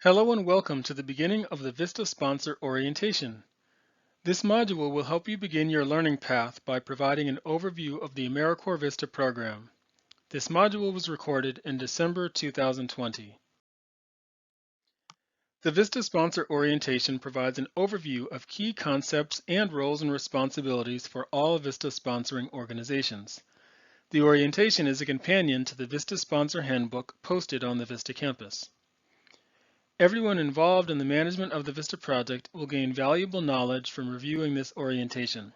Hello and welcome to the beginning of the VISTA Sponsor Orientation. This module will help you begin your learning path by providing an overview of the AmeriCorps VISTA program. This module was recorded in December 2020. The VISTA Sponsor Orientation provides an overview of key concepts and roles and responsibilities for all VISTA sponsoring organizations. The orientation is a companion to the VISTA Sponsor Handbook posted on the VISTA campus. Everyone involved in the management of the VISTA project will gain valuable knowledge from reviewing this orientation.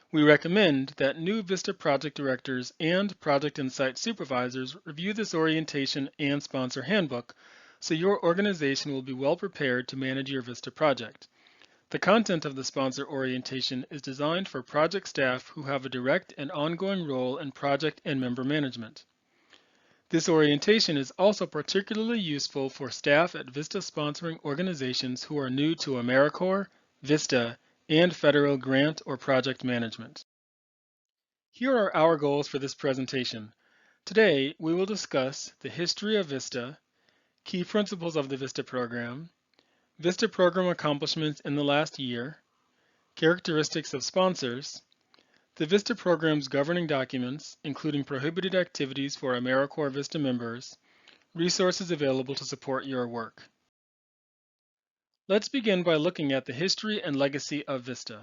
We recommend that new VISTA project directors and project and site supervisors review this orientation and sponsor handbook so your organization will be well prepared to manage your VISTA project. The content of the sponsor orientation is designed for project staff who have a direct and ongoing role in project and member management. This orientation is also particularly useful for staff at VISTA sponsoring organizations who are new to AmeriCorps, VISTA, and federal grant or project management. Here are our goals for this presentation. Today, we will discuss the history of VISTA, key principles of the VISTA program, VISTA program accomplishments in the last year, characteristics of sponsors, the VISTA program's governing documents, including prohibited activities for AmeriCorps VISTA members, resources available to support your work. Let's begin by looking at the history and legacy of VISTA.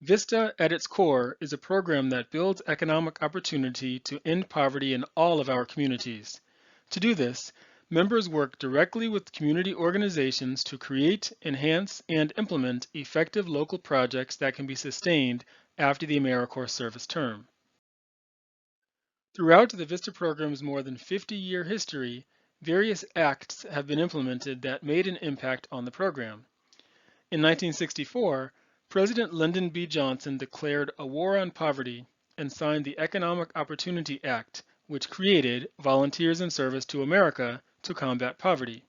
VISTA, at its core, is a program that builds economic opportunity to end poverty in all of our communities. To do this, members work directly with community organizations to create, enhance, and implement effective local projects that can be sustained after the AmeriCorps service term. Throughout the VISTA program's more than 50-year history, various acts have been implemented that made an impact on the program. In 1964, President Lyndon B. Johnson declared a war on poverty and signed the Economic Opportunity Act, which created Volunteers in Service to America to combat poverty.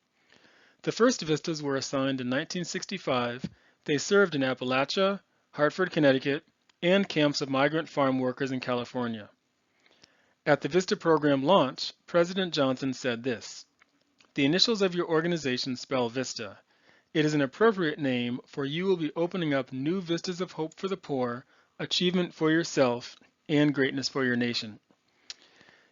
The first VISTAs were assigned in 1965. They served in Appalachia, Hartford, Connecticut, and camps of migrant farm workers in California. At the VISTA program launch, President Johnson said this: "The initials of your organization spell VISTA. It is an appropriate name, for you will be opening up new vistas of hope for the poor, achievement for yourself, and greatness for your nation."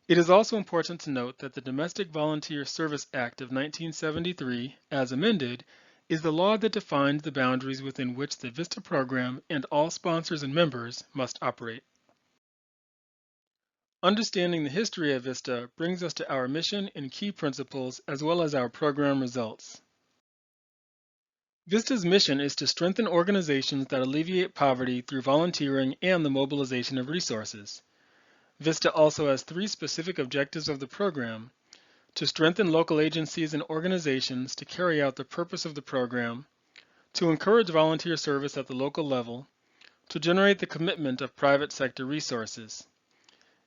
It is also important to note that the Domestic Volunteer Service Act of 1973, as amended, is the law that defines the boundaries within which the VISTA program and all sponsors and members must operate. Understanding the history of VISTA brings us to our mission and key principles as well as our program results. VISTA's mission is to strengthen organizations that alleviate poverty through volunteering and the mobilization of resources. VISTA also has three specific objectives of the program: to strengthen local agencies and organizations to carry out the purpose of the program, to encourage volunteer service at the local level, to generate the commitment of private sector resources.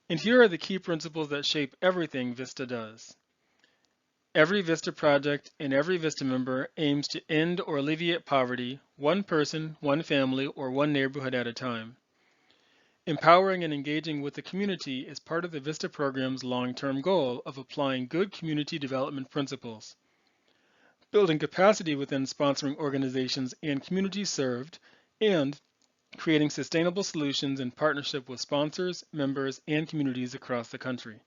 And here are the key principles that shape everything VISTA does. Every VISTA project and every VISTA member aims to end or alleviate poverty, one person, one family, or one neighborhood at a time. Empowering and engaging with the community is part of the VISTA program's long-term goal of applying good community development principles. Building capacity within sponsoring organizations and communities served, and creating sustainable solutions in partnership with sponsors, members, and communities across the country.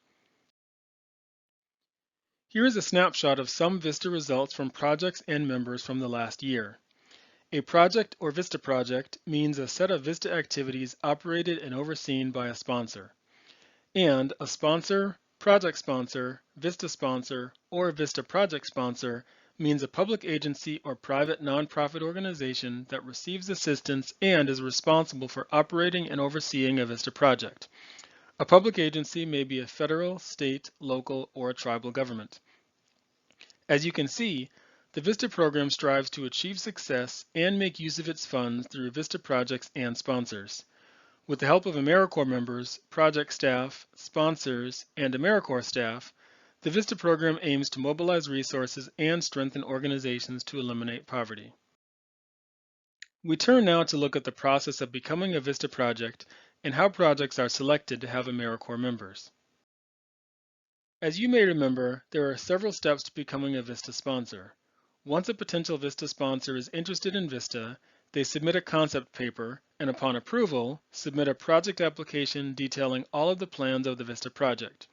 Here is a snapshot of some VISTA results from projects and members from the last year. A project or VISTA project means a set of VISTA activities operated and overseen by a sponsor. And a sponsor, project sponsor, VISTA sponsor, or VISTA project sponsor means a public agency or private nonprofit organization that receives assistance and is responsible for operating and overseeing a VISTA project. A public agency may be a federal, state, local, or a tribal government. As you can see, the VISTA program strives to achieve success and make use of its funds through VISTA projects and sponsors. With the help of AmeriCorps members, project staff, sponsors, and AmeriCorps staff, the VISTA program aims to mobilize resources and strengthen organizations to eliminate poverty. We turn now to look at the process of becoming a VISTA project and how projects are selected to have AmeriCorps members. As you may remember, there are several steps to becoming a VISTA sponsor. Once a potential VISTA sponsor is interested in VISTA, they submit a concept paper, and upon approval, submit a project application detailing all of the plans of the VISTA project.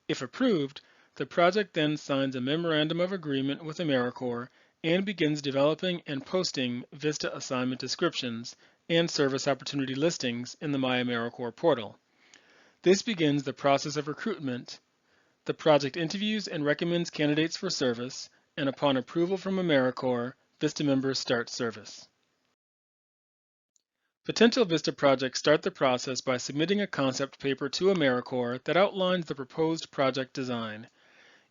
If approved, the project then signs a memorandum of agreement with AmeriCorps and begins developing and posting VISTA assignment descriptions and service opportunity listings in the My AmeriCorps portal. This begins the process of recruitment. The project interviews and recommends candidates for service, and upon approval from AmeriCorps, VISTA members start service. Potential VISTA projects start the process by submitting a concept paper to AmeriCorps that outlines the proposed project design.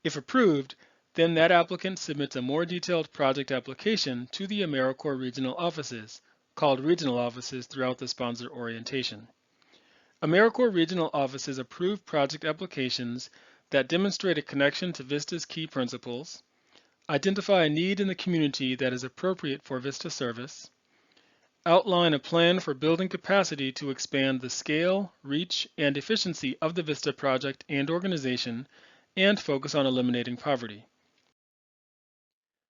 If approved, then that applicant submits a more detailed project application to the AmeriCorps regional offices, called regional offices throughout the sponsor orientation. AmeriCorps regional offices approve project applications that demonstrate a connection to VISTA's key principles, identify a need in the community that is appropriate for VISTA service, outline a plan for building capacity to expand the scale, reach, and efficiency of the VISTA project and organization, and focus on eliminating poverty.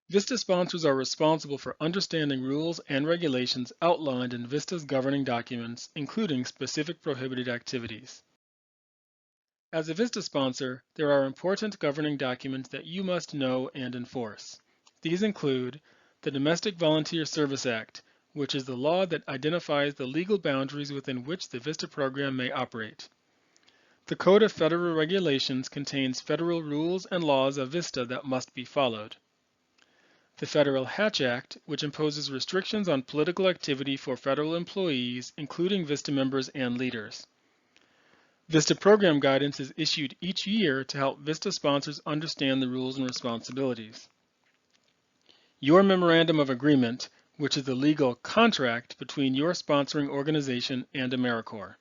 VISTA sponsors are responsible for understanding rules and regulations outlined in VISTA's governing documents, including specific prohibited activities. As a VISTA sponsor, there are important governing documents that you must know and enforce. These include the Domestic Volunteer Service Act, which is the law that identifies the legal boundaries within which the VISTA program may operate. The Code of Federal Regulations contains federal rules and laws of VISTA that must be followed. The Federal Hatch Act, which imposes restrictions on political activity for federal employees, including VISTA members and leaders. VISTA program guidance is issued each year to help VISTA sponsors understand the rules and responsibilities. Your Memorandum of Agreement, which is the legal contract between your sponsoring organization and AmeriCorps.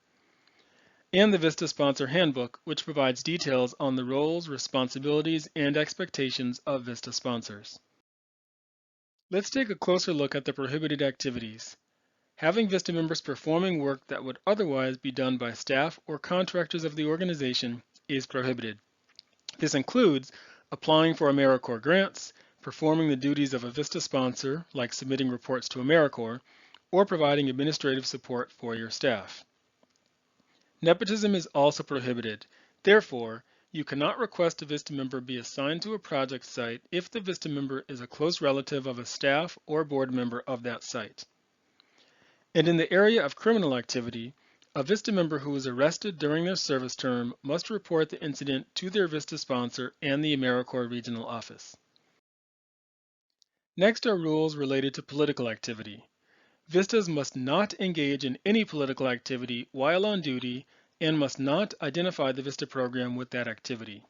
And the VISTA Sponsor Handbook, which provides details on the roles, responsibilities, and expectations of VISTA sponsors. Let's take a closer look at the prohibited activities. Having VISTA members performing work that would otherwise be done by staff or contractors of the organization is prohibited. This includes applying for AmeriCorps grants, performing the duties of a VISTA sponsor, like submitting reports to AmeriCorps, or providing administrative support for your staff. Nepotism is also prohibited. Therefore, you cannot request a VISTA member be assigned to a project site if the VISTA member is a close relative of a staff or board member of that site. And in the area of criminal activity, a VISTA member who is arrested during their service term must report the incident to their VISTA sponsor and the AmeriCorps regional office. Next are rules related to political activity. VISTAs must not engage in any political activity while on duty and must not identify the VISTA program with that activity.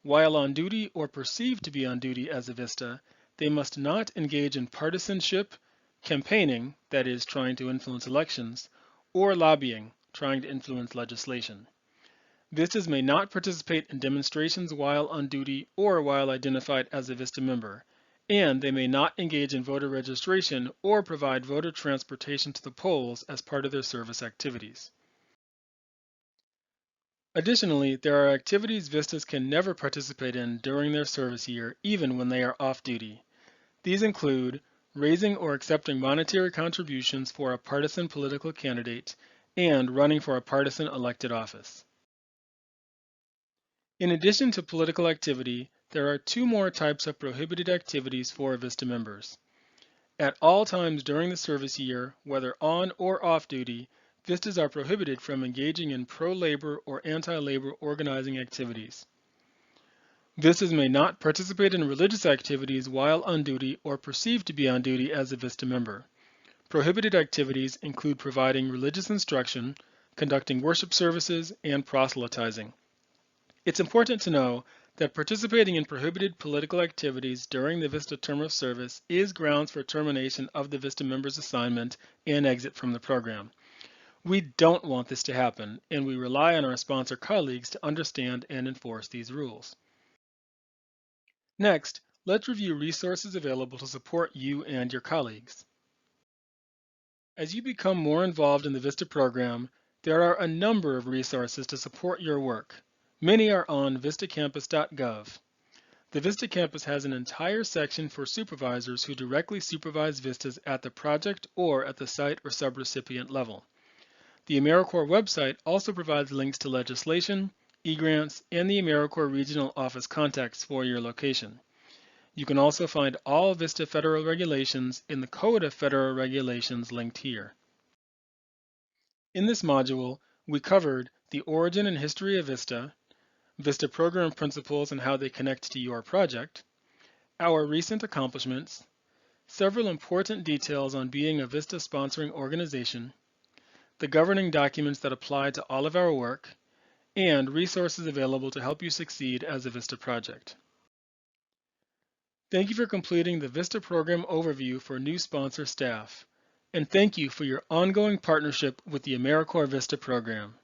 While on duty or perceived to be on duty as a VISTA, they must not engage in partisanship, campaigning, that is, trying to influence elections, or lobbying, trying to influence legislation. VISTAs may not participate in demonstrations while on duty or while identified as a VISTA member, and they may not engage in voter registration or provide voter transportation to the polls as part of their service activities. Additionally, there are activities VISTAs can never participate in during their service year, even when they are off duty. These include raising or accepting monetary contributions for a partisan political candidate and running for a partisan elected office. In addition to political activity, there are two more types of prohibited activities for VISTA members. At all times during the service year, whether on or off duty, VISTAs are prohibited from engaging in pro-labor or anti-labor organizing activities. VISTAs may not participate in religious activities while on duty or perceived to be on duty as a VISTA member. Prohibited activities include providing religious instruction, conducting worship services, and proselytizing. It's important to know that participating in prohibited political activities during the VISTA term of service is grounds for termination of the VISTA member's assignment and exit from the program. We don't want this to happen, and we rely on our sponsor colleagues to understand and enforce these rules. Next, let's review resources available to support you and your colleagues. As you become more involved in the VISTA program, there are a number of resources to support your work. Many are on vistacampus.gov. The Vista campus has an entire section for supervisors who directly supervise Vistas at the project or at the site or subrecipient level. The AmeriCorps website also provides links to legislation, e-grants, and the AmeriCorps Regional Office contacts for your location. You can also find all VISTA federal regulations in the Code of Federal Regulations linked here. In this module, we covered the origin and history of VISTA, VISTA program principles and how they connect to your project, our recent accomplishments, several important details on being a VISTA sponsoring organization, the governing documents that apply to all of our work, and resources available to help you succeed as a VISTA project. Thank you for completing the VISTA program overview for new sponsor staff, and thank you for your ongoing partnership with the AmeriCorps VISTA program.